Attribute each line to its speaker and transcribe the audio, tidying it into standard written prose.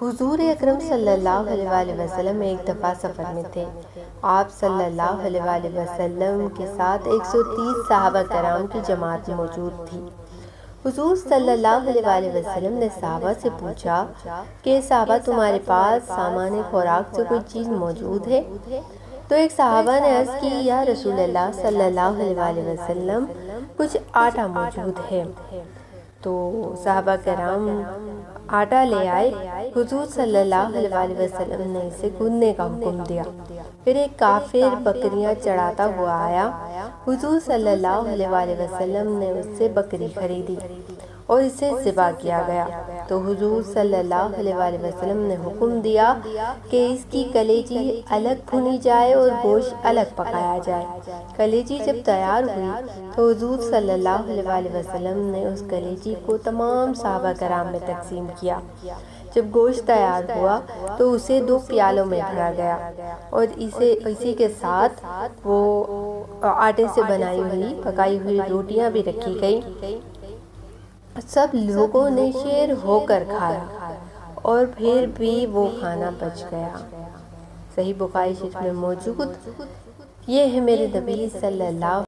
Speaker 1: حضور اکرم صلی اللہ علیہ وآلہ وسلم ایک دفعہ سفر میں تھے۔ آپ صلی اللہ علیہ وآلہ وسلم کے ساتھ 130 صحابہ کرام کی جماعت موجود تھی۔ حضور صلی اللہ علیہ وآلہ وسلم نے صحابہ سے پوچھا کہ صحابہ تمہارے پاس سامان خوراک سے کوئی چیز موجود ہے؟ تو ایک صحابہ نے عرض کی یا رسول اللہ صلی اللہ علیہ وآلہ وسلم کچھ آٹا موجود ہے۔ تو صحابہ کرام آٹا لے آئے۔ حضور صلی اللہ علیہ وآلہ وسلم نے اسے گندنے کا حکم دیا۔ پھر ایک کافر بکریاں چڑھاتا ہوا آیا۔ حضور صلی اللہ علیہ وآلہ وسلم نے اس سے بکری خریدی اور اسے ذبح کیا گیا۔ تو حضور صلی اللہ علیہ وآلہ وسلم نے حکم دیا کہ اس کی کلیجی الگ بھونی جائے اور گوشت الگ پکایا جائے۔ کلیجی جب تیار ہوئی تو حضور صلی اللہ علیہ وآلہ وسلم نے اس کلیجی کو تمام صحابہ کرام میں تقسیم کیا۔ جب گوشت تیار ہوا تو اسے 2 پیالوں میں بھرا گیا اور اسی کے ساتھ وہ آٹے سے بنائی ہوئی پکائی ہوئی روٹیاں بھی رکھی گئی۔ سب لوگوں نے شیر ہو کر کھایا اور پھر بھی وہ کھانا بچ گیا۔ صحیح بخاری شریف میں موجود۔ یہ ہے میرے نبی صلی اللہ